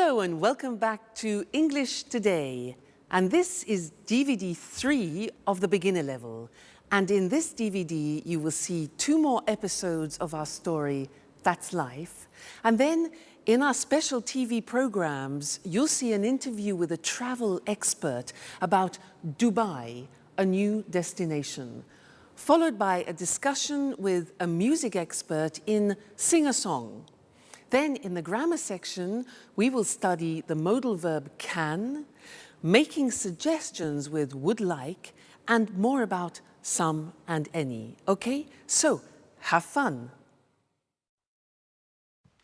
Hello and welcome back to English Today. And this is DVD 3 of the beginner level. And in this DVD, you will see 2 more episodes of our story, That's Life. And then in our special TV programs, you'll see an interview with a travel expert about Dubai, a new destination, followed by a discussion with a music expert in Sing a Song. Then in the grammar section, we will study the modal verb can, making suggestions with would like, and more about some and any. Okay, so have fun.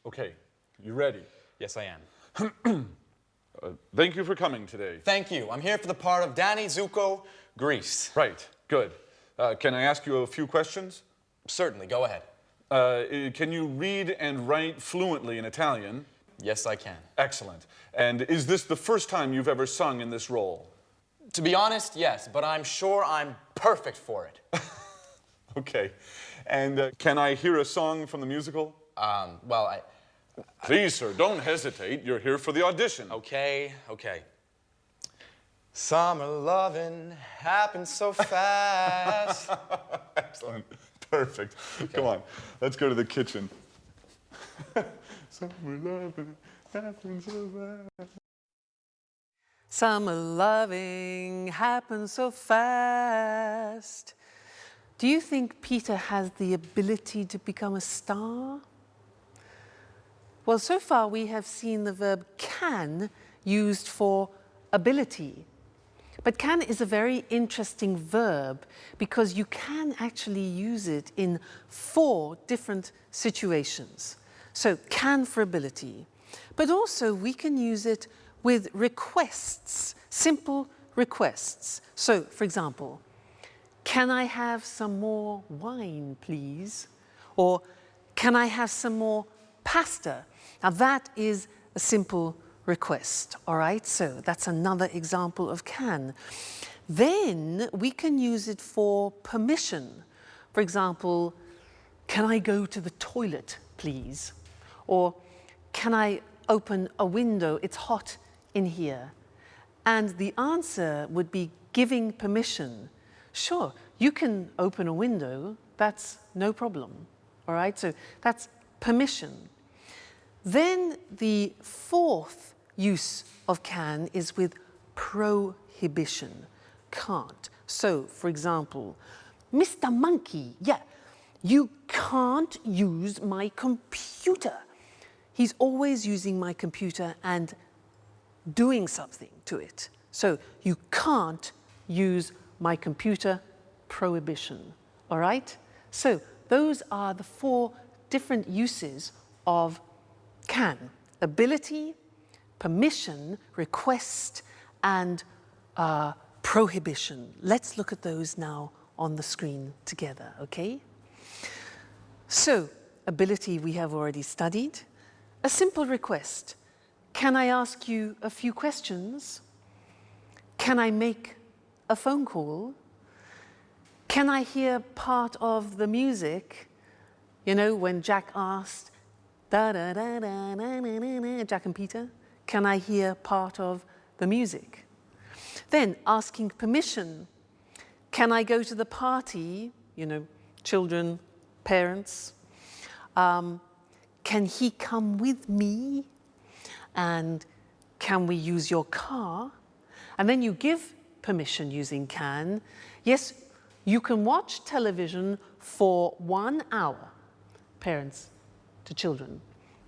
Okay, you ready? Yes, I am. Thank you for coming today. Thank you. I'm here for the part of Danny Zuko, Greece. Right, good. Can I ask you a few questions? Certainly, go ahead. Can you read and write fluently in Italian? Yes, I can. Excellent. And is this the first time you've ever sung in this role? To be honest, yes, but I'm sure I'm perfect for it. Okay. And can I hear a song from the musical? Well, Please, sir, don't hesitate. You're here for the audition. Okay. Summer loving happens so fast. Excellent. Perfect. Okay. Come on, let's go to the kitchen. Summer loving happens so fast. Summer loving happens so fast. Do you think Peter has the ability to become a star? Well, so far we have seen the verb can used for ability. But can is a very interesting verb because you can actually use it in 4 different situations. So can for ability, but also we can use it with requests, simple requests. So for example, can I have some more wine, please? Or can I have some more pasta? Now that is a simple request, all right? So that's another example of can. Then we can use it for permission. For example, can I go to the toilet, please? Or can I open a window? It's hot in here. And the answer would be giving permission. Sure, you can open a window, that's no problem, all right? So that's permission. Then the 4th use of can is with prohibition, can't. So, for example, Mr. Monkey, you can't use my computer. He's always using my computer and doing something to it. So, you can't use my computer, prohibition, all right? So, those are the 4 different uses of can: ability, permission, request, and prohibition. Let's look at those now on the screen together, okay? So, ability we have already studied. A simple request. Can I ask you a few questions? Can I make a phone call? Can I hear part of the music? You know, when Jack asked, da-da-da-da-da-da-da, Jack and Peter? Can I hear part of the music? Then asking permission. Can I go to the party? You know, children, parents. Can he come with me? And can we use your car? And then you give permission using can. Yes, you can watch television for 1 hour, parents to children.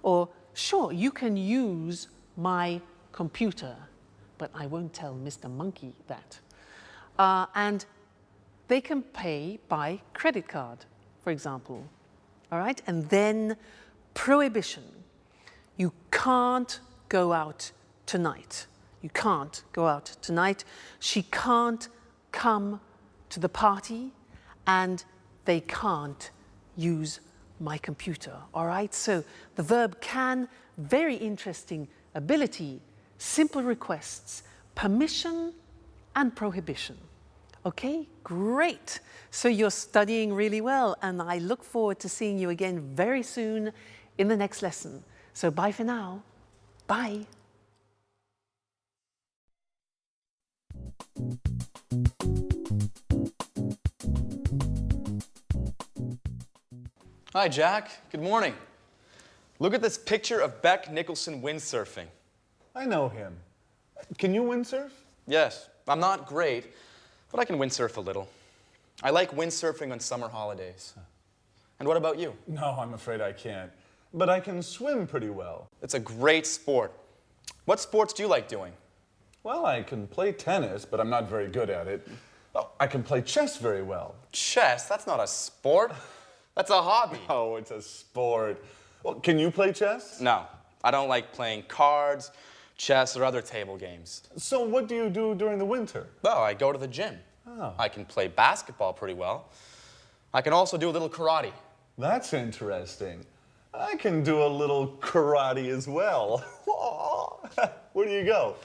Or sure, you can use my computer, but I won't tell Mr. Monkey that. And they can pay by credit card, for example, all right? And then prohibition. You can't go out tonight. You can't go out tonight. She can't come to the party, and they can't use my computer, all right? So the verb can, very interesting. Ability, simple requests, permission, and prohibition. Okay, great. So you're studying really well, and I look forward to seeing you again very soon in the next lesson. So bye for now. Bye. Hi, Jack. Good morning. Look at this picture of Beck Nicholson windsurfing. I know him. Can you windsurf? Yes, I'm not great, but I can windsurf a little. I like windsurfing on summer holidays. And what about you? No, I'm afraid I can't. But I can swim pretty well. It's a great sport. What sports do you like doing? Well, I can play tennis, but I'm not very good at it. Oh, I can play chess very well. Chess? That's not a sport. That's a hobby. Oh, it's a sport. Well, can you play chess? No, I don't like playing cards, chess, or other table games. So what do you do during the winter? Well, I go to the gym. Oh. I can play basketball pretty well. I can also do a little karate. That's interesting. I can do a little karate as well. Where do you go?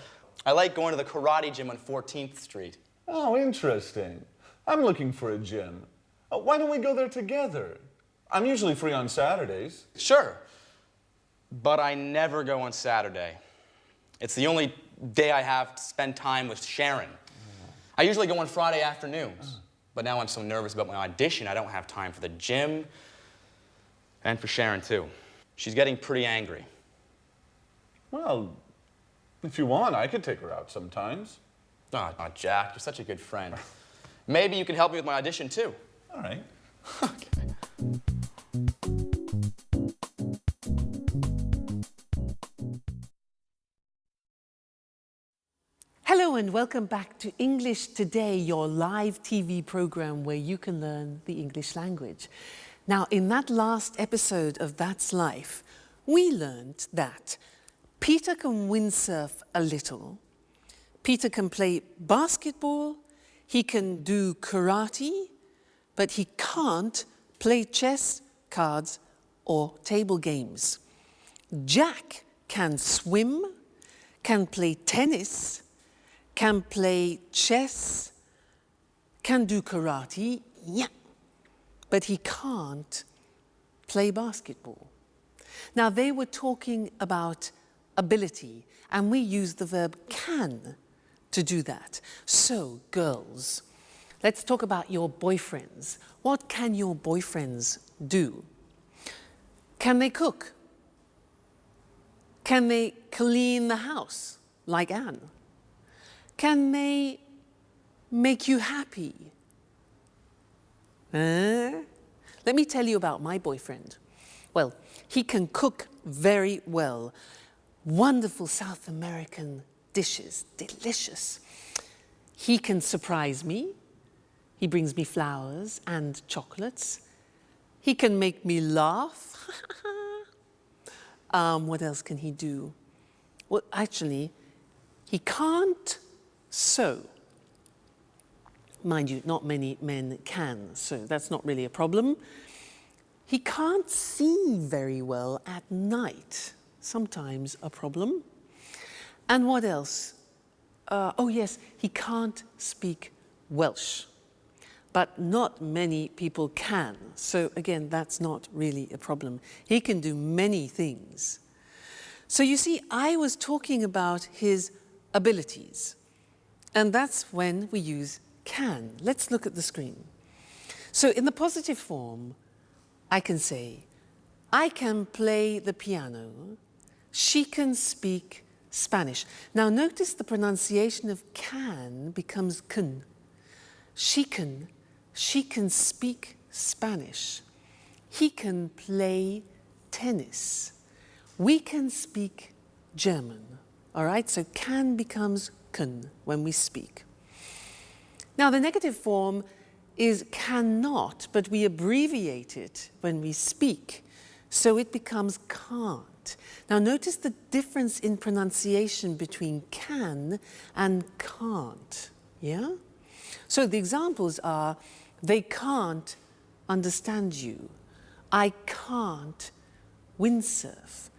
I like going to the karate gym on 14th Street. Oh, interesting. I'm looking for a gym. Why don't we go there together? I'm usually free on Saturdays. Sure, but I never go on Saturday. It's the only day I have to spend time with Sharon. I usually go on Friday afternoons, but now I'm so nervous about my audition, I don't have time for the gym and for Sharon, too. She's getting pretty angry. Well, if you want, I could take her out sometimes. Oh, Jack, you're such a good friend. Maybe you can help me with my audition, too. All right. Okay. Hello and welcome back to English Today, your live TV program where you can learn the English language. Now, in that last episode of That's Life, we learned that Peter can windsurf a little, Peter can play basketball, he can do karate, but he can't play chess, cards, or table games. Jack can swim, can play tennis, can play chess, can do karate, yeah, but he can't play basketball. Now, they were talking about ability, and we use the verb can to do that. So, girls, let's talk about your boyfriends. What can your boyfriends do? Can they cook? Can they clean the house, like Anne? Can they make you happy? Let me tell you about my boyfriend. Well, he can cook very well. Wonderful South American dishes, delicious. He can surprise me. He brings me flowers and chocolates. He can make me laugh. What else can he do? Well, actually, he can't sew. Mind you, not many men can sew. That's not really a problem. He can't see very well at night. Sometimes a problem. And what else? Oh yes, he can't speak Welsh. But not many people can. So again, that's not really a problem. He can do many things. So you see, I was talking about his abilities. And that's when we use can. Let's look at the screen. So in the positive form, I can say, I can play the piano. She can speak Spanish. Now notice the pronunciation of can becomes can. She can speak Spanish. He can play tennis. We can speak German. All right, so can becomes can when we speak. Now the negative form is cannot, but we abbreviate it when we speak, so it becomes can't. Now notice the difference in pronunciation between can and can't, yeah? So the examples are, they can't understand you. I can't windsurf.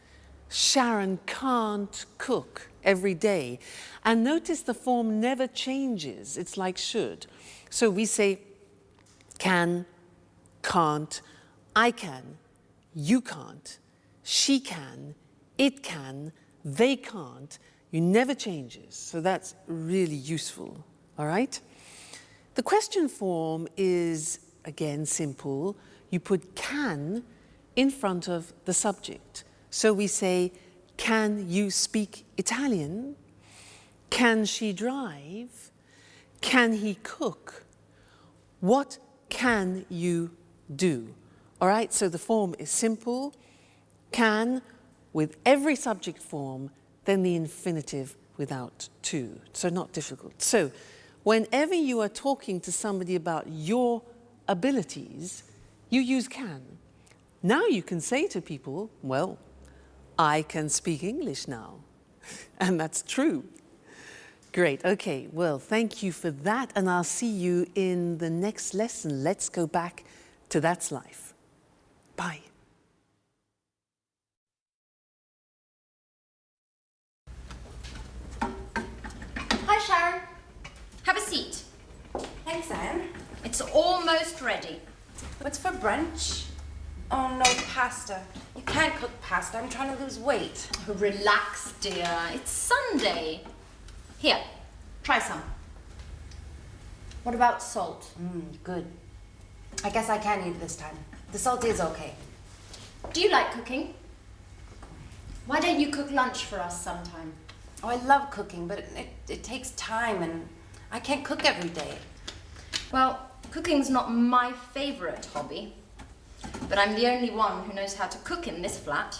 Sharon can't cook every day. And notice the form never changes. It's like should. So we say can, can't, I can, you can't, she can, it can, they can't. You never changes. So that's really useful, all right? The question form is, again, simple. You put can in front of the subject. So we say, can you speak Italian? Can she drive? Can he cook? What can you do? All right, so the form is simple. Can with every subject form, then the infinitive without to. So not difficult. So whenever you are talking to somebody about your abilities, you use can. Now you can say to people, well, I can speak English now. And that's true. Great, okay, well, thank you for that, and I'll see you in the next lesson. Let's go back to That's Life. Bye. Hi, Sharon. Have a seat. Thanks, Anne. It's almost ready. What's for brunch? Oh, no, pasta. You can't cook pasta. I'm trying to lose weight. Oh, relax, dear. It's Sunday. Here, try some. What about salt? Good. I guess I can eat this time. The salt is okay. Do you like cooking? Why don't you cook lunch for us sometime? Oh, I love cooking, but it takes time, and I can't cook every day. Well, cooking's not my favorite hobby, but I'm the only one who knows how to cook in this flat.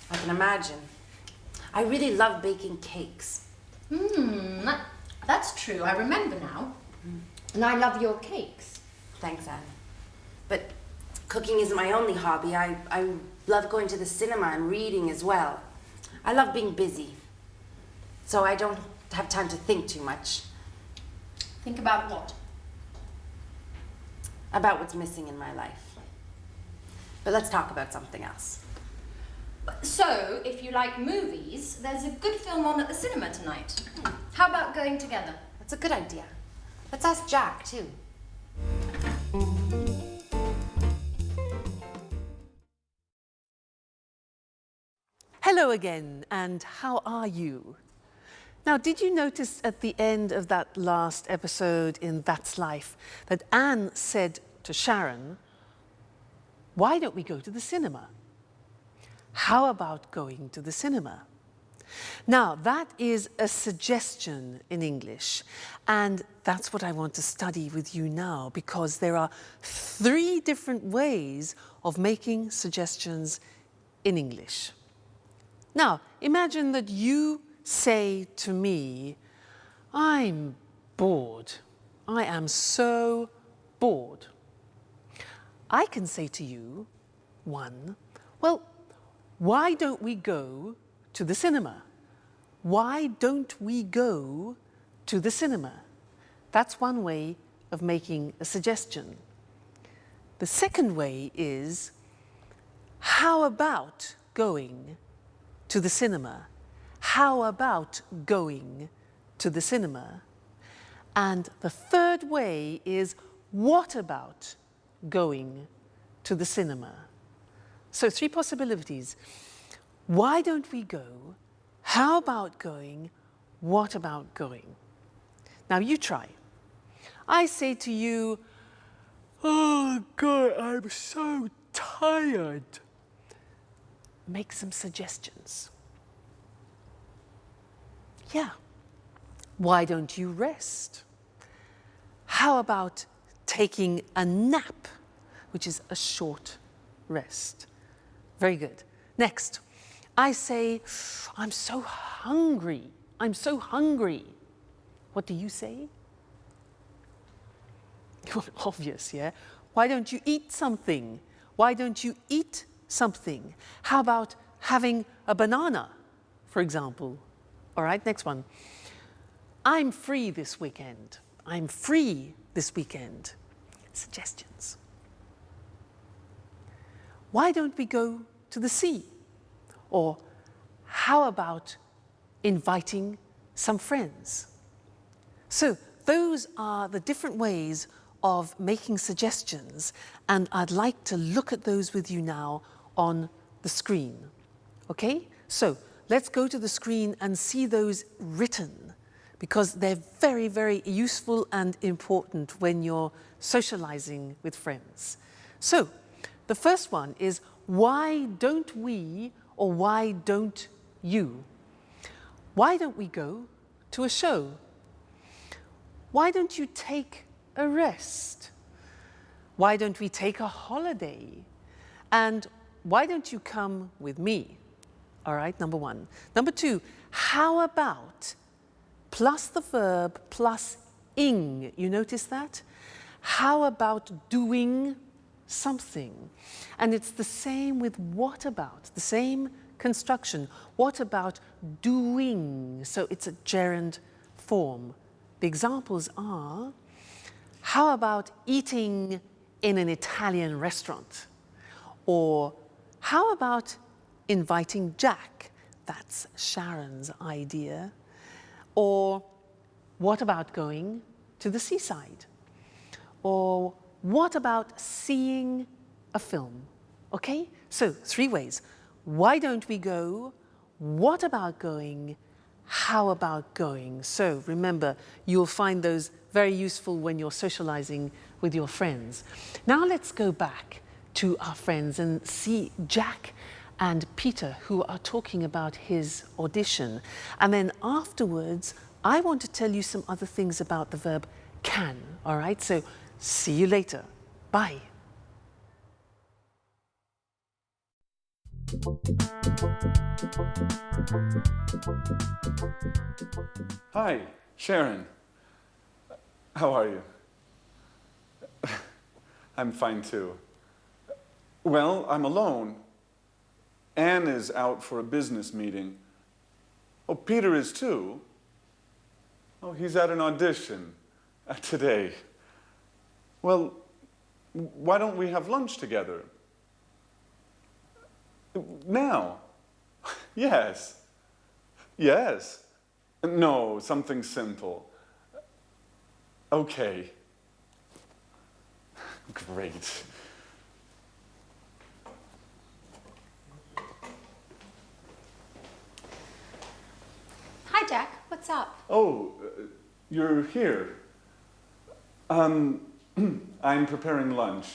I can imagine. I really love baking cakes. That's true. I remember now. And I love your cakes. Thanks, Anne. But cooking isn't my only hobby. I love going to the cinema and reading as well. I love being busy, so I don't have time to think too much. Think about what? About what's missing in my life. But let's talk about something else. So, if you like movies, there's a good film on at the cinema tonight. How about going together? That's a good idea. Let's ask Jack, too. Hello again, and how are you? Now, did you notice at the end of that last episode in That's Life that Anne said to Sharon, why don't we go to the cinema? How about going to the cinema? Now, that is a suggestion in English, and that's what I want to study with you now, because there are 3 different ways of making suggestions in English. Now, imagine that you say to me, I'm bored. I am so bored. I can say to you, 1, well, why don't we go to the cinema? Why don't we go to the cinema? That's one way of making a suggestion. The second way is, how about going to the cinema? How about going to the cinema? And the third way is, what about going to the cinema? So 3 possibilities. Why don't we go? How about going? What about going? Now you try. I say to you, oh God, I'm so tired. Make some suggestions. Yeah. Why don't you rest? How about taking a nap, which is a short rest? Very good. Next, I say, I'm so hungry. I'm so hungry. What do you say? Obvious, yeah? Why don't you eat something? Why don't you eat something? How about having a banana, for example? All right, next one. I'm free this weekend. I'm free this weekend. Suggestions. Why don't we go to the sea? Or how about inviting some friends? So those are the different ways of making suggestions, and I'd like to look at those with you now on the screen. Okay? So let's go to the screen and see those written, because they're very, very useful and important when you're socializing with friends. So The first one is, why don't we, or why don't you? Why don't we go to a show? Why don't you take a rest? Why don't we take a holiday? And why don't you come with me? All right, number one. Number two, how about plus the verb plus ing? You notice that? How about doing something? And it's the same with what about, the same construction. What about doing? So it's a gerund form. The examples are, how about eating in an Italian restaurant? Or how about inviting Jack? That's Sharon's idea. Or what about going to the seaside? Or what about seeing a film? Okay, so 3 ways. Why don't we go? What about going? How about going? So remember, you'll find those very useful when you're socializing with your friends. Now let's go back to our friends and see Jack and Peter, who are talking about his audition. And then afterwards, I want to tell you some other things about the verb can, all right? So see you later. Bye. Hi, Sharon. How are you? I'm fine too. Well, I'm alone. Anne is out for a business meeting. Oh, Peter is too. Oh, he's at an audition today. Well, why don't we have lunch together? Now? Yes. Yes. No, something simple. Okay. Great. Hi, Jack. What's up? Oh, you're here. I'm preparing lunch.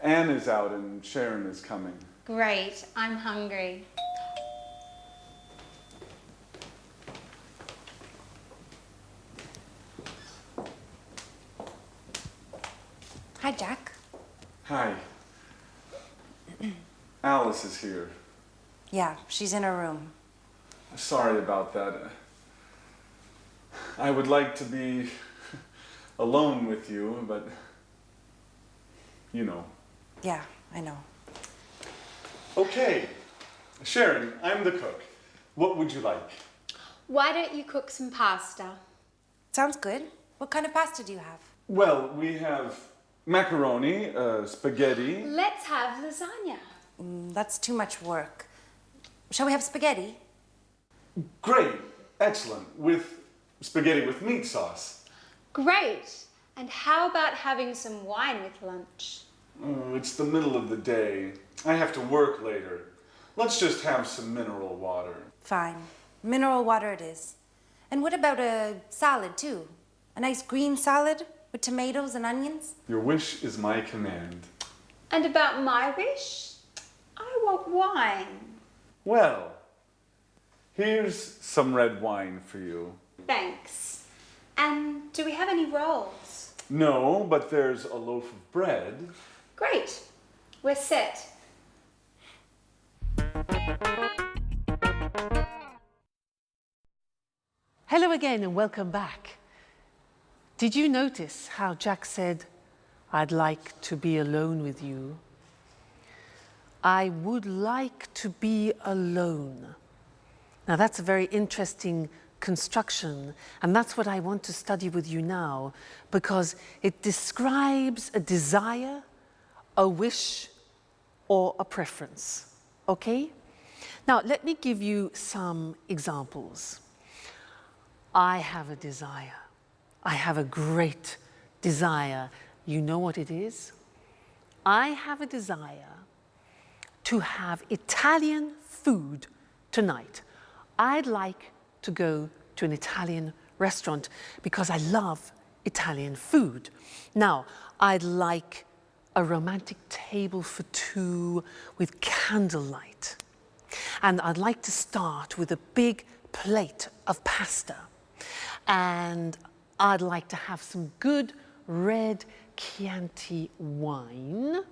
Anne is out and Sharon is coming. Great. I'm hungry. Hi, Jack. Hi. Alice is here. Yeah, she's in her room. Sorry about that. I would like to be alone with you, but you know. Yeah, I know. Okay, Sharon, I'm the cook. What would you like? Why don't you cook some pasta? Sounds good. What kind of pasta do you have? Well, we have macaroni, spaghetti. Let's have lasagna. That's too much work. Shall we have spaghetti? Great, excellent, with spaghetti with meat sauce. Great. And how about having some wine with lunch? Oh, it's the middle of the day. I have to work later. Let's just have some mineral water. Fine. Mineral water it is. And what about a salad, too? A nice green salad with tomatoes and onions? Your wish is my command. And about my wish? I want wine. Well, here's some red wine for you. Thanks. And do we have any rolls? No, but there's a loaf of bread. Great. We're set. Hello again and welcome back. Did you notice how Jack said, I'd like to be alone with you? I would like to be alone. Now that's a very interesting construction, and that's what I want to study with you now, because it describes a desire, a wish, or a preference, okay? Now let me give you some examples. I have a desire. I have a great desire. You know what it is? I have a desire to have Italian food tonight. I'd like to go to an Italian restaurant because I love Italian food. Now, I'd like a romantic table for two with candlelight. And I'd like to start with a big plate of pasta. And I'd like to have some good red Chianti wine.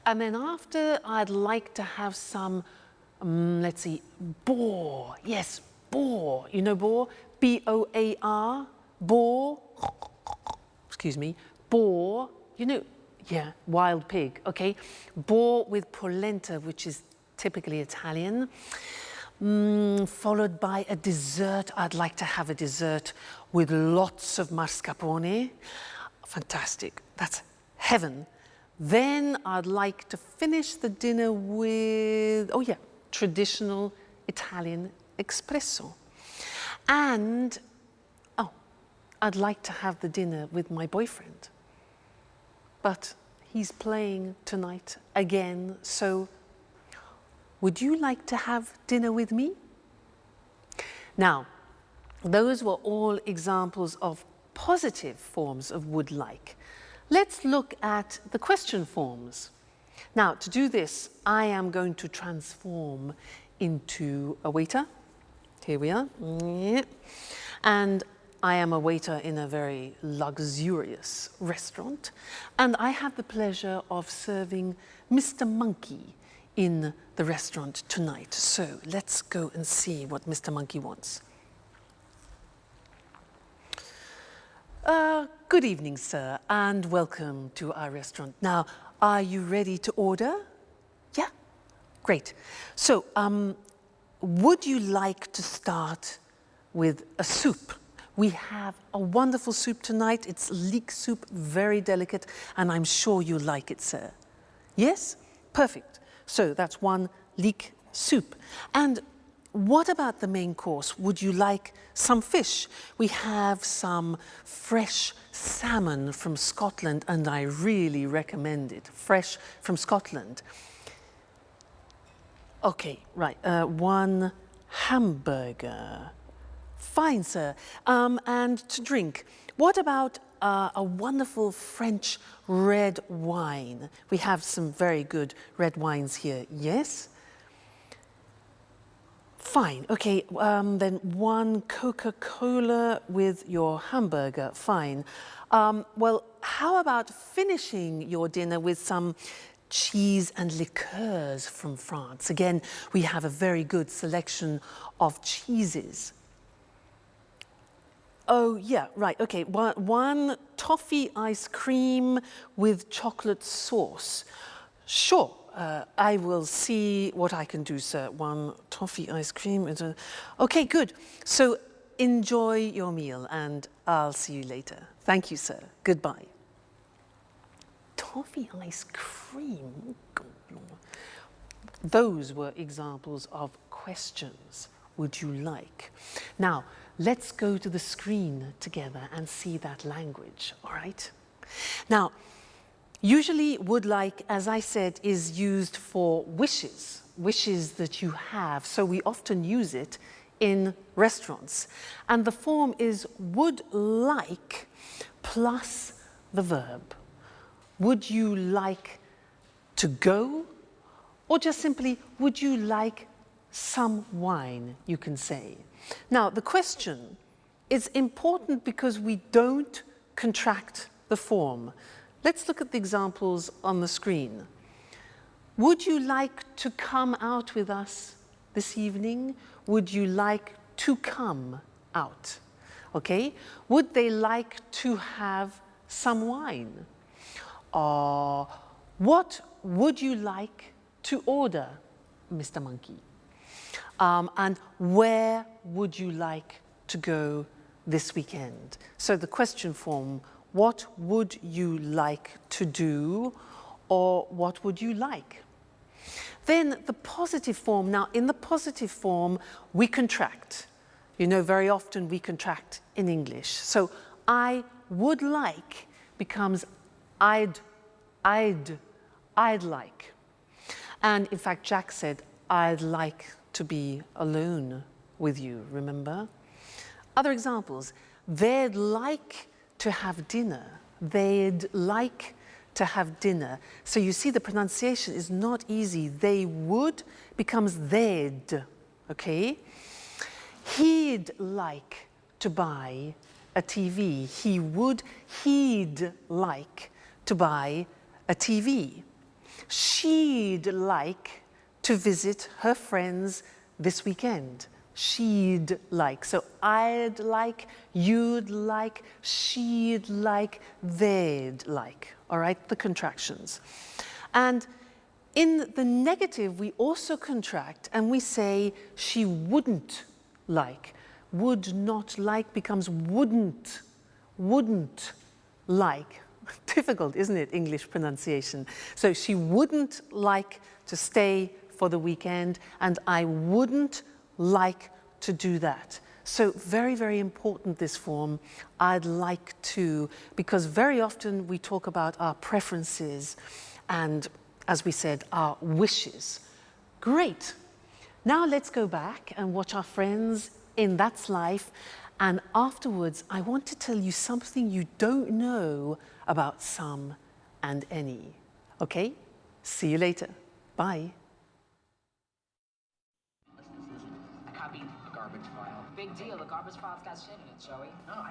And then after, I'd like to have some, let's see, boar. Yes, boar. You know boar? B-O-A-R, boar. Excuse me, boar. You know, yeah, wild pig, okay? Boar with polenta, which is typically Italian. Followed by a dessert. I'd like to have a dessert with lots of mascarpone. Fantastic, that's heaven. Then I'd like to finish the dinner with, oh yeah, traditional Italian espresso. And, oh, I'd like to have the dinner with my boyfriend. But he's playing tonight again, so would you like to have dinner with me? Now, those were all examples of positive forms of would like. Let's look at the question forms. Now, to do this, I am going to transform into a waiter. Here we are. And I am a waiter in a very luxurious restaurant. And I have the pleasure of serving Mr. Monkey in the restaurant tonight. So let's go and see what Mr. Monkey wants. Good evening, sir, and welcome to our restaurant. Now, are you ready to order? Yeah? Great. So, would you like to start with a soup? We have a wonderful soup tonight. It's leek soup, very delicate, and I'm sure you like it, sir. Yes? Perfect. So that's one leek soup. And what about the main course? Would you like some fish? We have some fresh salmon from Scotland, and I really recommend it. Fresh from Scotland. Okay, right. One hamburger. Fine, sir. And to drink, what about a wonderful French red wine? We have some very good red wines here. Yes? Fine. Okay, then one Coca-Cola with your hamburger. Fine. Well, how about finishing your dinner with some cheese and liqueurs from France? Again, we have a very good selection of cheeses. Oh, yeah, right, okay. One toffee ice cream with chocolate sauce. Sure, I will see what I can do, sir. One toffee ice cream. Okay, good. So enjoy your meal, and I'll see you later. Thank you, sir. Goodbye. Toffee ice cream? Those were examples of questions. Would you like? Now, let's go to the screen together and see that language, all right? Now, usually would like, as I said, is used for wishes that you have. So we often use it in restaurants. And the form is would like plus the verb. Would you like to go? Or just simply, would you like some wine, you can say. Now, the question is important because we don't contract the form. Let's look at the examples on the screen. Would you like to come out with us this evening? Would you like to come out? Okay? Would they like to have some wine? What would you like to order, Mr. Monkey? And where would you like to go this weekend? So the question form, what would you like to do, or what would you like? Then the positive form. Now, in the positive form, we contract. You know, very often we contract in English. So I would like becomes I'd like. And in fact, Jack said, I'd like to be alone with you, remember? Other examples, they'd like to have dinner. They'd like to have dinner. So you see the pronunciation is not easy. They would becomes they'd, okay? He'd like to buy a TV. He'd like to buy a TV. She'd like to visit her friends this weekend. She'd like. So I'd like, you'd like, she'd like, they'd like. All right, the contractions. And in the negative, we also contract and we say she wouldn't like. Would not like becomes wouldn't like. Difficult, isn't it, English pronunciation? So she wouldn't like to stay for the weekend, and I wouldn't like to do that. So very, very important, this form, I'd like to, because very often we talk about our preferences and, as we said, our wishes. Great. Now let's go back and watch our friends in That's Life, and afterwards I want to tell you something you don't know about some and any. Okay? See you later. Bye. Big deal, the garbage file's got shit in it, Joey. No,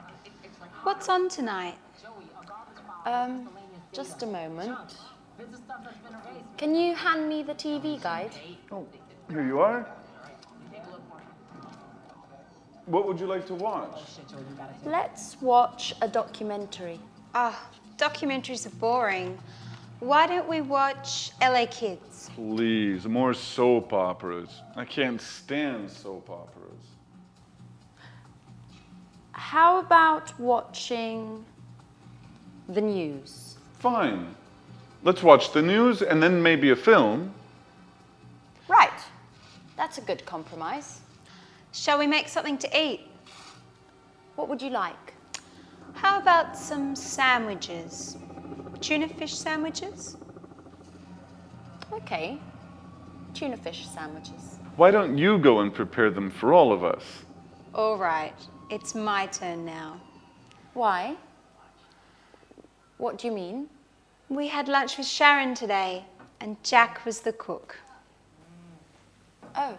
it's like... What's on tonight? Joey, a garbage file... Just a moment. This is stuff that's been erased. Can you hand me the TV guide? Oh, here you are. What would you like to watch? Let's watch a documentary. Ah, documentaries are boring. Why don't we watch LA Kids? Please, more soap operas. I can't stand soap operas. How about watching the news? Fine. Let's watch the news and then maybe a film. Right. That's a good compromise. Shall we make something to eat? What would you like? How about some sandwiches? Tuna fish sandwiches? Okay. Tuna fish sandwiches. Why don't you go and prepare them for all of us? All right, it's my turn now. Why? What do you mean? We had lunch with Sharon today, and Jack was the cook. Oh.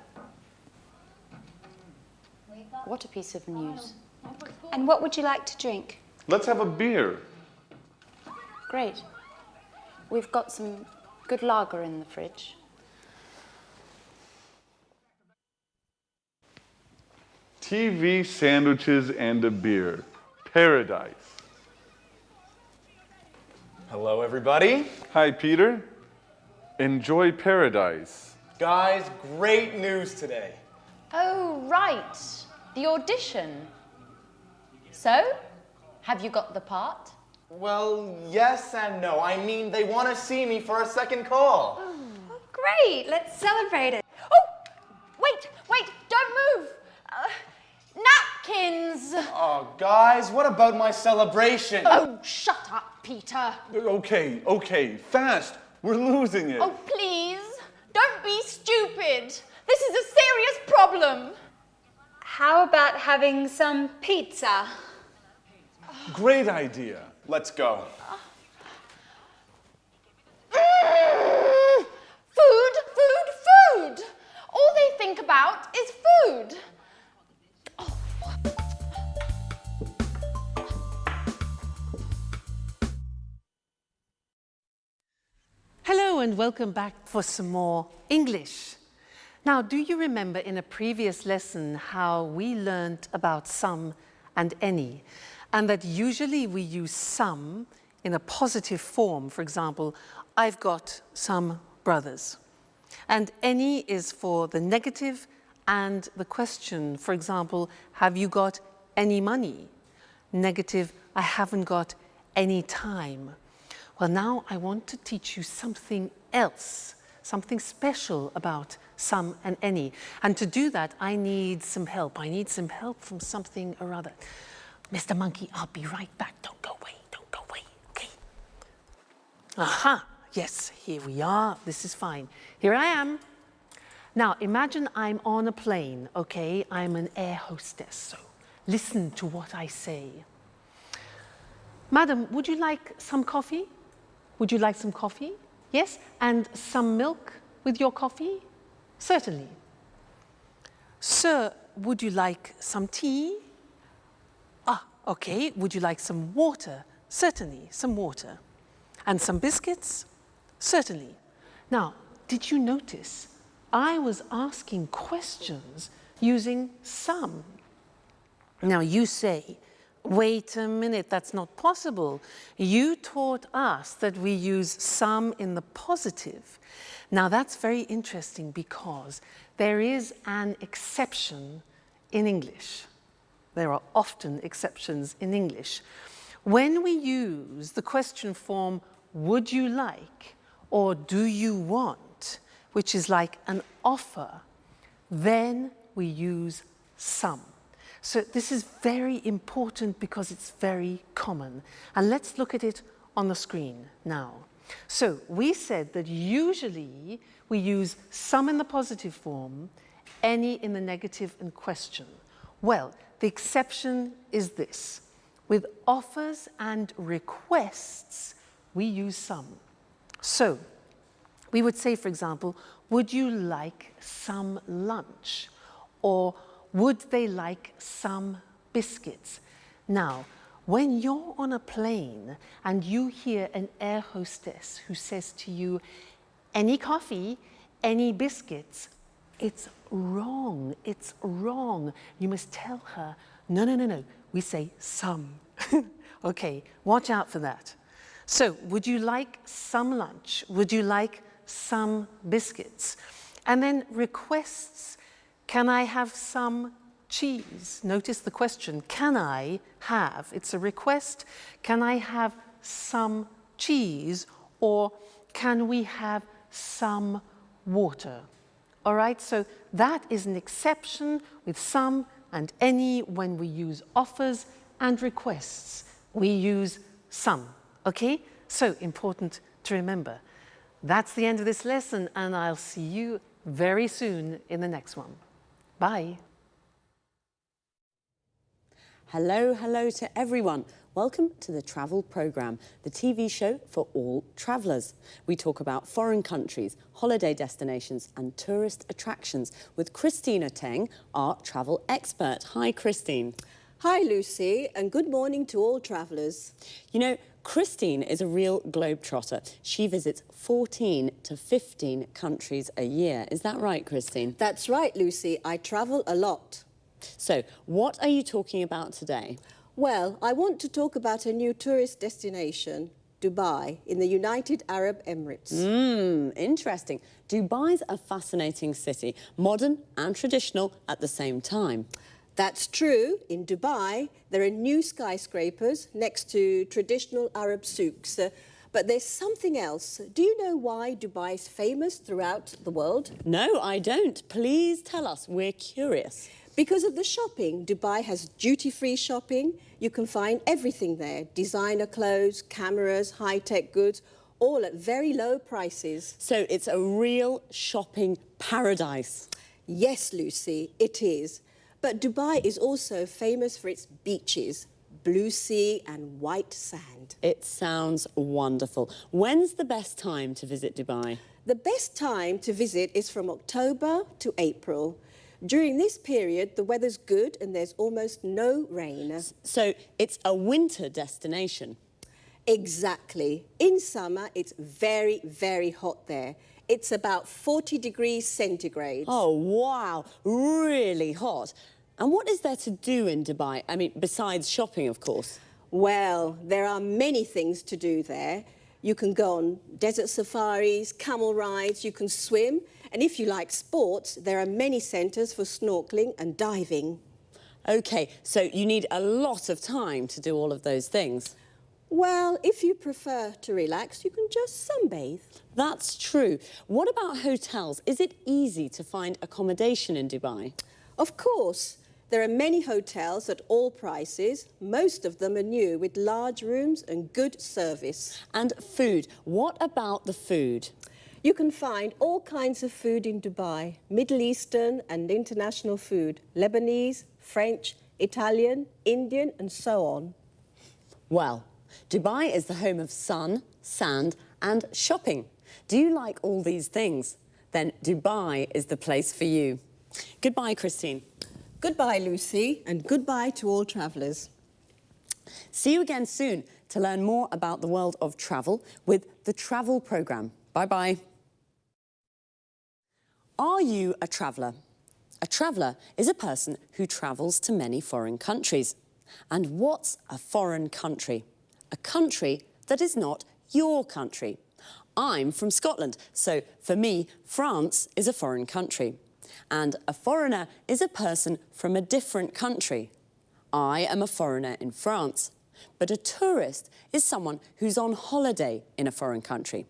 What a piece of news. And what would you like to drink? Let's have a beer. Great. We've got some good lager in the fridge. TV, sandwiches, and a beer. Paradise. Hello, everybody. Hi, Peter. Enjoy paradise. Guys, great news today. Oh, right. The audition. So, have you got the part? Well, yes and no. I mean, they want to see me for a second call. Oh, great, let's celebrate it. Oh, wait, don't move. Napkins. Oh, guys, what about my celebration? Oh, shut up, Peter. Okay, fast. We're losing it. Oh, please, don't be stupid. This is a serious problem. How about having some pizza? Great idea. Let's go. Food. All they think about is food. Hello and welcome back for some more English. Now, do you remember in a previous lesson how we learned about some and any, and that usually we use some in a positive form? For example, I've got some brothers. And any is for the negative and the question. For example, have you got any money? Negative, I haven't got any time. Well, now I want to teach you something else, something special about some and any. And to do that, I need some help. I need some help from something or other. Mr. Monkey, I'll be right back. Don't go away, okay? Aha, yes, here we are. This is fine. Here I am. Now, imagine I'm on a plane, okay? I'm an air hostess, so listen to what I say. Madam, would you like some coffee? Would you like some coffee? Yes? And some milk with your coffee? Certainly. Sir, would you like some tea? Ah, okay. Would you like some water? Certainly, some water. And some biscuits? Certainly. Now, did you notice I was asking questions using some? Now you say, wait a minute, that's not possible. You taught us that we use some in the positive. Now that's very interesting because there is an exception in English. There are often exceptions in English. When we use the question form, would you like, or do you want, which is like an offer, then we use some. So this is very important because it's very common. And let's look at it on the screen now. So we said that usually we use some in the positive form, any in the negative and question. Well, the exception is this. With offers and requests, we use some. So we would say, for example, would you like some lunch? Or would they like some biscuits? Now, when you're on a plane and you hear an air hostess who says to you, any coffee, any biscuits, it's wrong, it's wrong. You must tell her, no, no, no, no, we say some. Okay, watch out for that. So, would you like some lunch? Would you like some biscuits? And then requests, can I have some cheese? Notice the question, can I have? It's a request. Can I have some cheese? Or can we have some water? All right, so that is an exception with some and any when we use offers and requests. We use some, okay? So important to remember. That's the end of this lesson, and I'll see you very soon in the next one. Bye. Hello, hello to everyone. Welcome to the Travel Programme, the TV show for all travellers. We talk about foreign countries, holiday destinations and tourist attractions with Christina Teng, our travel expert. Hi, Christine. Hi, Lucy, and good morning to all travellers. You know, Christine is a real globetrotter. She visits 14 to 15 countries a year. Is that right, Christine? That's right, Lucy. I travel a lot. So, what are you talking about today? Well, I want to talk about a new tourist destination, Dubai, in the United Arab Emirates. Interesting. Dubai's a fascinating city, modern and traditional at the same time. That's true. In Dubai, there are new skyscrapers next to traditional Arab souks. But there's something else. Do you know why Dubai is famous throughout the world? No, I don't. Please tell us. We're curious. Because of the shopping. Dubai has duty-free shopping. You can find everything there. Designer clothes, cameras, high-tech goods, all at very low prices. So it's a real shopping paradise. Yes, Lucy, it is. But Dubai is also famous for its beaches, blue sea and white sand. It sounds wonderful. When's the best time to visit Dubai? The best time to visit is from October to April. During this period, the weather's good and there's almost no rain. So it's a winter destination. Exactly. In summer, it's very, very hot there. It's about 40 degrees centigrade. Oh, wow. Really hot. And what is there to do in Dubai? I mean, besides shopping, of course. Well, there are many things to do there. You can go on desert safaris, camel rides, you can swim. And if you like sports, there are many centres for snorkeling and diving. OK, so you need a lot of time to do all of those things. Well, if you prefer to relax, you can just sunbathe. That's true. What about hotels? Is it easy to find accommodation in Dubai? Of course. There are many hotels at all prices. Most of them are new, with large rooms and good service. And food. What about the food? You can find all kinds of food in Dubai. Middle Eastern and international food. Lebanese, French, Italian, Indian and so on. Well, Dubai is the home of sun, sand and shopping. Do you like all these things? Then Dubai is the place for you. Goodbye, Christine. Goodbye, Lucy, and goodbye to all travellers. See you again soon to learn more about the world of travel with the Travel Programme. Bye-bye. Are you a traveller? A traveller is a person who travels to many foreign countries. And what's a foreign country? A country that is not your country. I'm from Scotland, so for me, France is a foreign country. And a foreigner is a person from a different country. I am a foreigner in France, but a tourist is someone who's on holiday in a foreign country.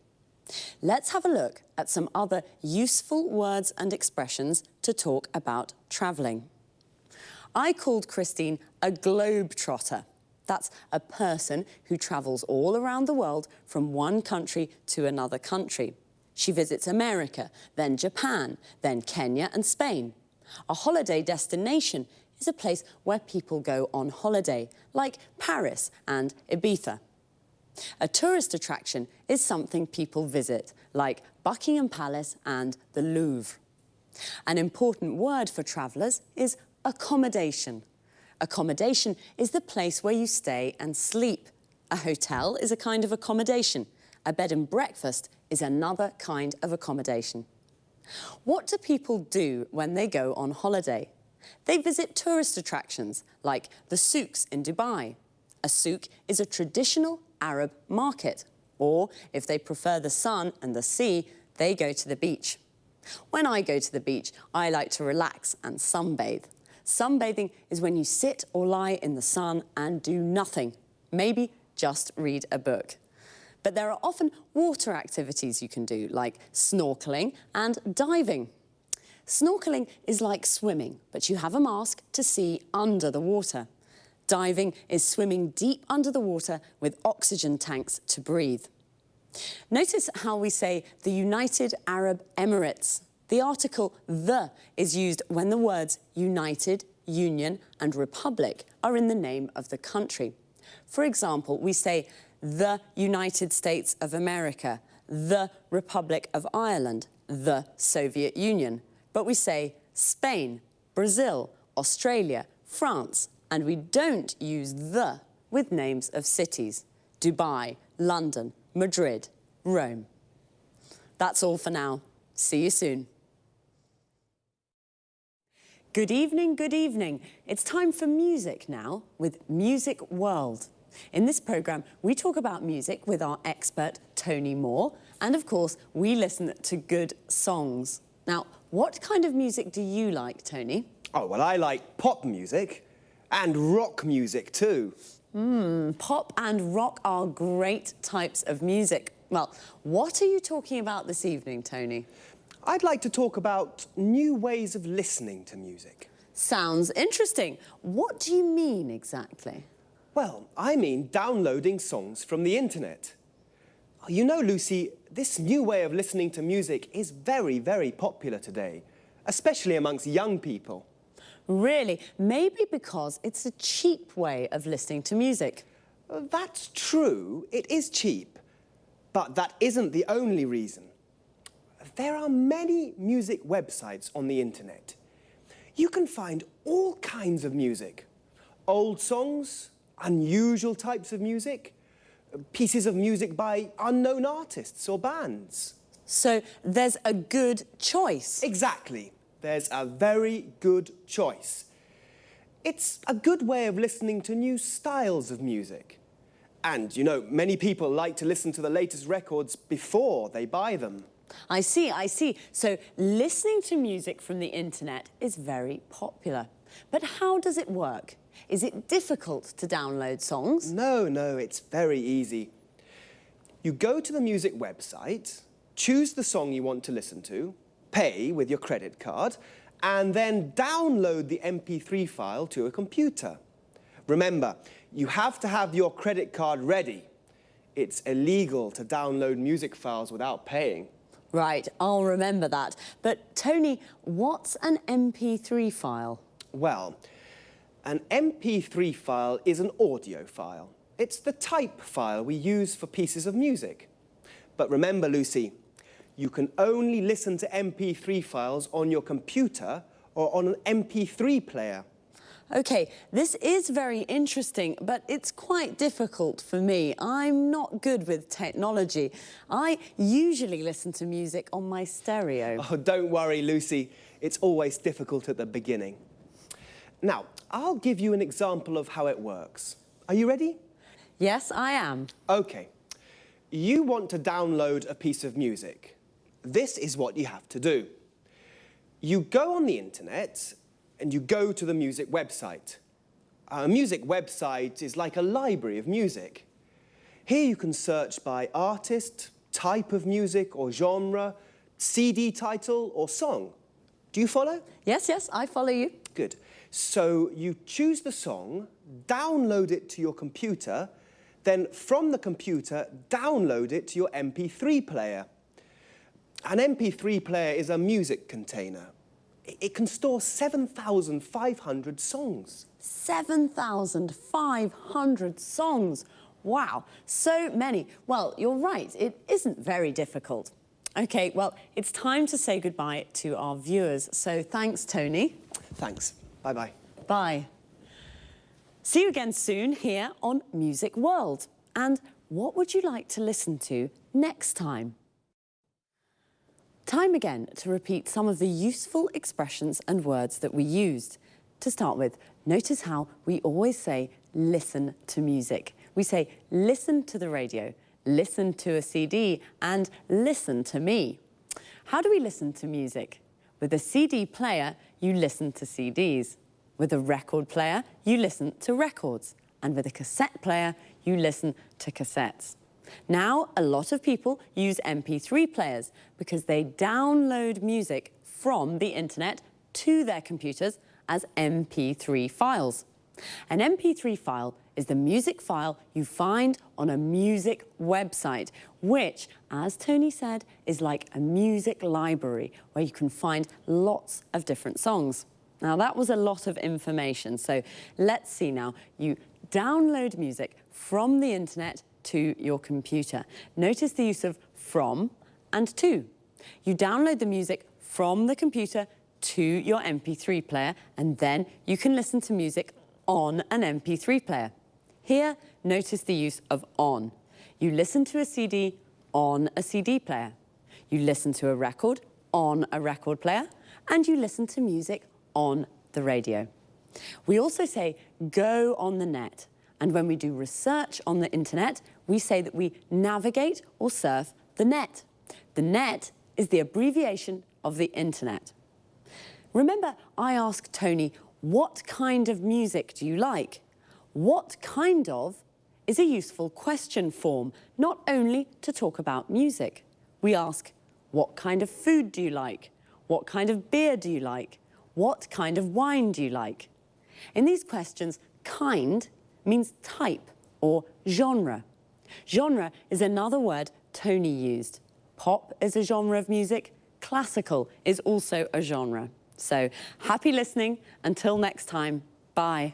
Let's have a look at some other useful words and expressions to talk about travelling. I called Christine a globetrotter. That's a person who travels all around the world from one country to another country. She visits America, then Japan, then Kenya and Spain. A holiday destination is a place where people go on holiday, like Paris and Ibiza. A tourist attraction is something people visit, like Buckingham Palace and the Louvre. An important word for travellers is accommodation. Accommodation is the place where you stay and sleep. A hotel is a kind of accommodation. A bed and breakfast is another kind of accommodation. What do people do when they go on holiday? They visit tourist attractions, like the souks in Dubai. A souk is a traditional Arab market. Or, if they prefer the sun and the sea, they go to the beach. When I go to the beach, I like to relax and sunbathe. Sunbathing is when you sit or lie in the sun and do nothing. Maybe just read a book. But there are often water activities you can do, like snorkeling and diving. Snorkeling is like swimming, but you have a mask to see under the water. Diving is swimming deep under the water with oxygen tanks to breathe. Notice how we say the United Arab Emirates. The article "the" is used when the words United, Union and Republic are in the name of the country. For example, we say the United States of America, the Republic of Ireland, the Soviet Union. But we say Spain, Brazil, Australia, France, and we don't use the with names of cities. Dubai, London, Madrid, Rome. That's all for now. See you soon. Good evening, good evening. It's time for music now with Music World. In this programme, we talk about music with our expert, Tony Moore, and of course, we listen to good songs. Now, what kind of music do you like, Tony? Oh, well, I like pop music and rock music too. Pop and rock are great types of music. Well, what are you talking about this evening, Tony? I'd like to talk about new ways of listening to music. Sounds interesting. What do you mean exactly? Well, I mean downloading songs from the internet. You know, Lucy, this new way of listening to music is very, very popular today, especially amongst young people. Really? Maybe because it's a cheap way of listening to music. That's true, it is cheap, but that isn't the only reason. There are many music websites on the internet. You can find all kinds of music. Old songs, unusual types of music, pieces of music by unknown artists or bands. So there's a good choice. Exactly. There's a very good choice. It's a good way of listening to new styles of music. And, you know, many people like to listen to the latest records before they buy them. I see, I see. So listening to music from the internet is very popular. But how does it work? Is it difficult to download songs? No, it's very easy. You go to the music website, choose the song you want to listen to, pay with your credit card, and then download the MP3 file to a computer. Remember, you have to have your credit card ready. It's illegal to download music files without paying. Right, I'll remember that. But Tony, what's an MP3 file? Well, an MP3 file is an audio file. It's the type file we use for pieces of music. But remember, Lucy, you can only listen to MP3 files on your computer or on an MP3 player. OK, this is very interesting, but it's quite difficult for me. I'm not good with technology. I usually listen to music on my stereo. Oh, don't worry, Lucy. It's always difficult at the beginning. Now, I'll give you an example of how it works. Are you ready? Yes, I am. OK. You want to download a piece of music. This is what you have to do. You go on the internet and you go to the music website. A music website is like a library of music. Here you can search by artist, type of music or genre, CD title or song. Do you follow? Yes, yes, I follow you. Good. So you choose the song, download it to your computer, then from the computer, download it to your MP3 player. An MP3 player is a music container. It can store 7,500 songs. 7,500 songs. Wow, so many. Well, you're right, it isn't very difficult. OK, well, it's time to say goodbye to our viewers. So thanks, Tony. Thanks. Bye-bye. Bye. See you again soon here on Music World. And what would you like to listen to next time? Time again to repeat some of the useful expressions and words that we used. To start with, notice how we always say listen to music. We say listen to the radio, listen to a CD, and listen to me. How do we listen to music? With a CD player, you listen to CDs. With a record player, you listen to records. And with a cassette player, you listen to cassettes. Now, a lot of people use MP3 players because they download music from the internet to their computers as MP3 files. An MP3 file is the music file you find on a music website, which, as Tony said, is like a music library where you can find lots of different songs. Now, that was a lot of information, so let's see now. You download music from the internet to your computer. Notice the use of from and to. You download the music from the computer to your MP3 player, and then you can listen to music on an MP3 player. Here, notice the use of on. You listen to a CD on a CD player. You listen to a record on a record player, and you listen to music on the radio. We also say go on the net. And when we do research on the internet, we say that we navigate or surf the net. The net is the abbreviation of the internet. Remember, I asked Tony, what kind of music do you like? What kind of is a useful question form, not only to talk about music. We ask, what kind of food do you like? What kind of beer do you like? What kind of wine do you like? In these questions, kind means type or genre. Genre is another word Tony used. Pop is a genre of music. Classical is also a genre. So happy listening. Until next time, bye.